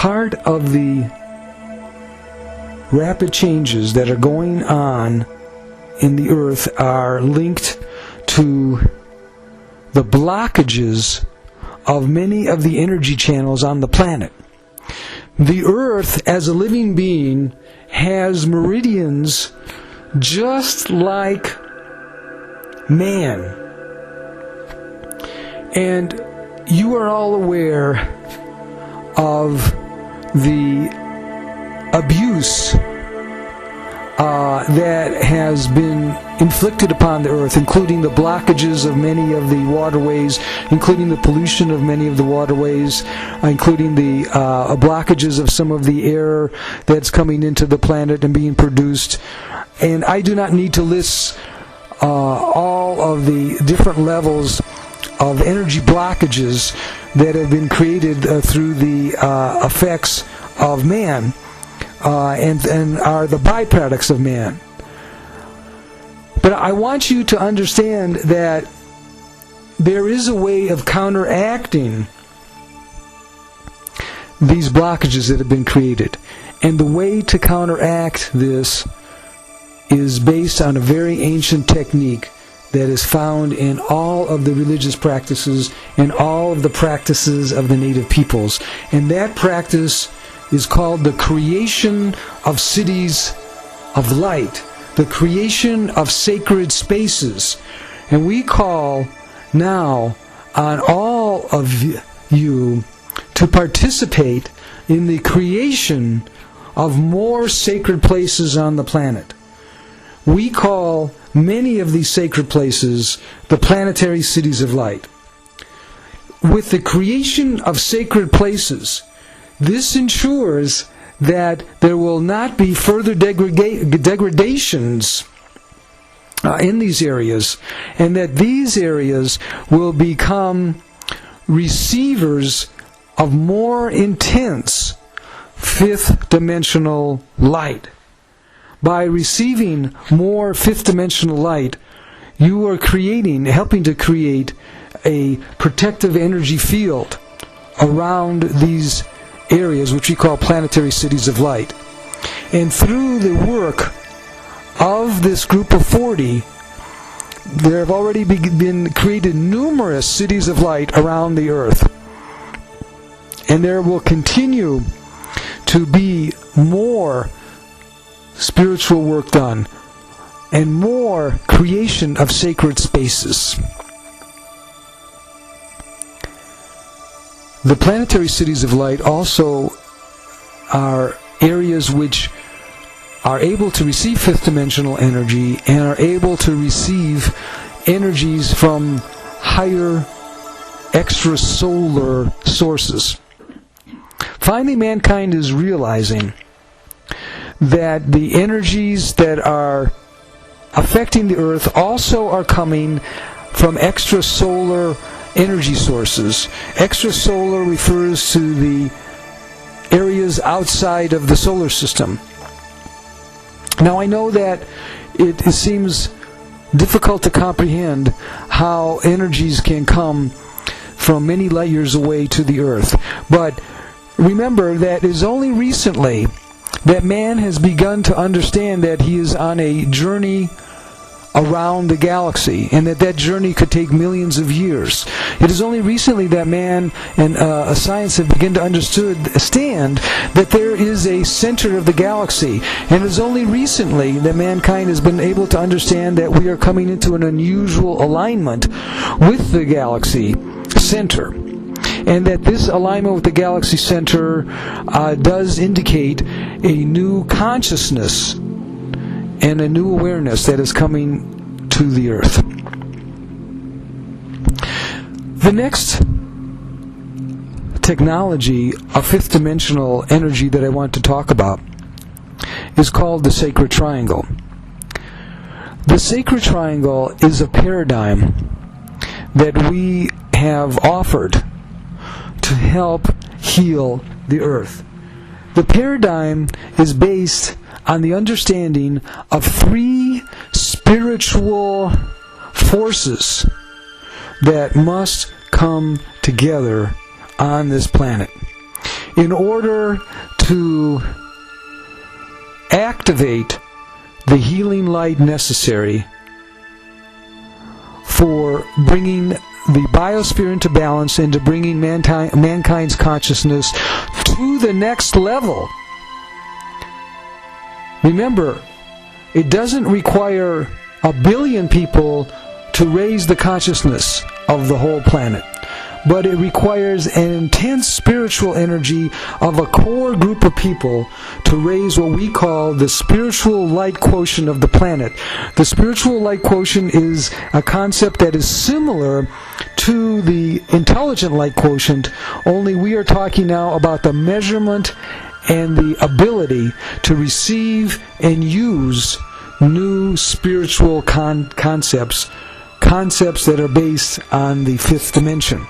part of the rapid changes that are going on in the Earth are linked to the blockages of many of the energy channels on the planet. The Earth, as a living being, has meridians just like man. And you are all aware of the abuse that has been inflicted upon the Earth, including the blockages of many of the waterways, including the pollution of many of the waterways, including the blockages of some of the air that's coming into the planet and being produced. And I do not need to list all of the different levels of energy blockages that have been created through the effects of man and are the byproducts of man. But I want you to understand that there is a way of counteracting these blockages that have been created. And the way to counteract this is based on a very ancient technique that is found in all of the religious practices and all of the practices of the native peoples. And that practice is called the creation of cities of light, the creation of sacred spaces. And we call now on all of you to participate in the creation of more sacred places on the planet. We call many of these sacred places the planetary cities of light. With the creation of sacred places, this ensures that there will not be further degradations in these areas, and that these areas will become receivers of more intense fifth dimensional light. By receiving more fifth dimensional light, you are helping to create a protective energy field around these areas, which we call planetary cities of light. And through the work of this group of 40, there have already been created numerous cities of light around the Earth. And there will continue to be more spiritual work done and more creation of sacred spaces. The planetary cities of light also are areas which are able to receive fifth dimensional energy and are able to receive energies from higher extrasolar sources. Finally, mankind is realizing that the energies that are affecting the Earth also are coming from extrasolar energy sources. Extrasolar refers to the areas outside of the solar system. Now, I know that it seems difficult to comprehend how energies can come from many light years away to the Earth. But remember that it is only recently that man has begun to understand that he is on a journey around the galaxy, and that journey could take millions of years. It is only recently that man and science have begun to understand that there is a center of the galaxy, and it is only recently that mankind has been able to understand that we are coming into an unusual alignment with the galaxy center, and that this alignment with the galaxy center does indicate a new consciousness and a new awareness that is coming to the Earth. The next technology of fifth dimensional energy that I want to talk about is called the sacred triangle. The sacred triangle is a paradigm that we have offered to help heal the Earth. The paradigm is based on the understanding of three spiritual forces that must come together on this planet. in order to activate the healing light necessary for bringing the biosphere into balance and to bringing mankind's consciousness to the next level. Remember, it doesn't require 1 billion people to raise the consciousness of the whole planet, but it requires an intense spiritual energy of a core group of people to raise what we call the spiritual light quotient of the planet. The spiritual light quotient is a concept that is similar to the intelligent light quotient, only we are talking now about the measurement and the ability to receive and use new spiritual concepts that are based on the fifth dimension.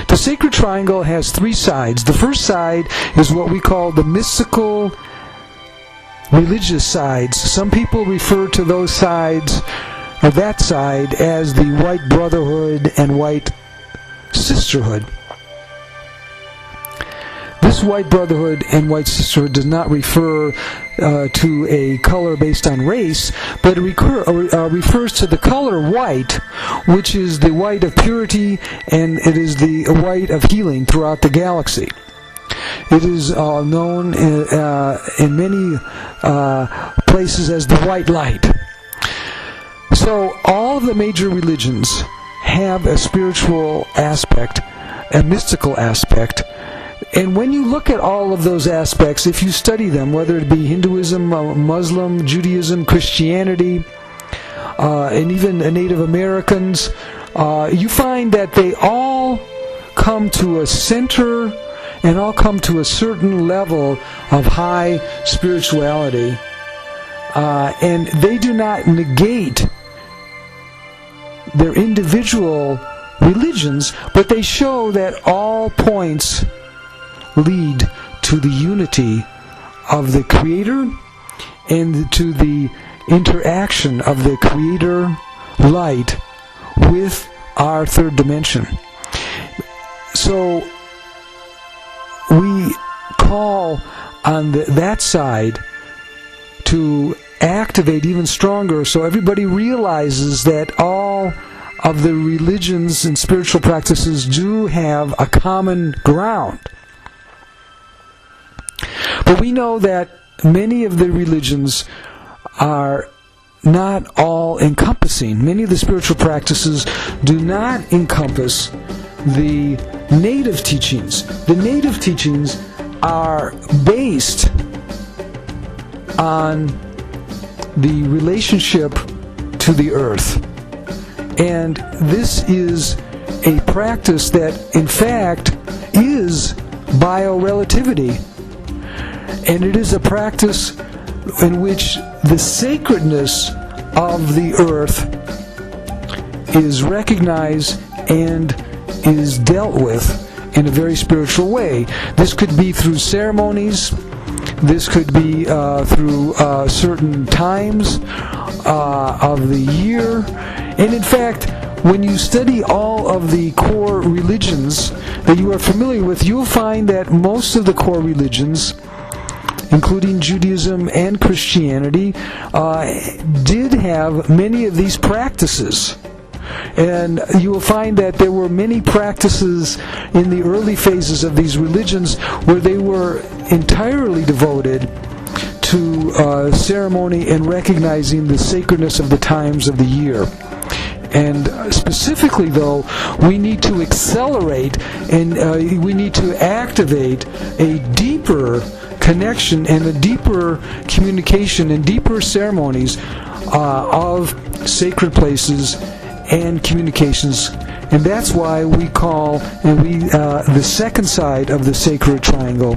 The sacred triangle has 3 sides. The first side is what we call the mystical religious sides. Some people refer to those sides, or that side, as the white brotherhood and white sisterhood. This white brotherhood and white sisterhood does not refer to a color based on race, but it refers to the color white, which is the white of purity, and it is the white of healing throughout the galaxy. It is known in many places as the white light. So all of the major religions have a spiritual aspect, a mystical aspect. And when you look at all of those aspects, if you study them, whether it be Hinduism, Muslim, Judaism, Christianity, and even Native Americans, you find that they all come to a center and all come to a certain level of high spirituality. And they do not negate their individual religions, but they show that all points lead to the unity of the Creator and to the interaction of the Creator light with our third dimension. So we call on that side to activate even stronger, so everybody realizes that all of the religions and spiritual practices do have a common ground. But we know that many of the religions are not all encompassing. Many of the spiritual practices do not encompass the native teachings. The native teachings are based on the relationship to the earth. And this is a practice that, in fact, is biorelativity. And it is a practice in which the sacredness of the earth is recognized and is dealt with in a very spiritual way. This could be through ceremonies. This could be through certain times of the year. And in fact, when you study all of the core religions that you are familiar with, you'll find that most of the core religions, including Judaism and Christianity, did have many of these practices. And you will find that there were many practices in the early phases of these religions where they were entirely devoted to ceremony and recognizing the sacredness of the times of the year. And specifically, though, we need to accelerate and we need to activate a deeper connection and a deeper communication and deeper ceremonies of sacred places and communications. And that's why we call the second side of the sacred triangle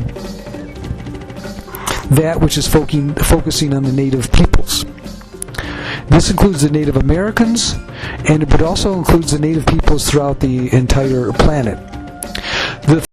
that which is focusing on the native peoples. This includes the Native Americans, and it also includes the native peoples throughout the entire planet. The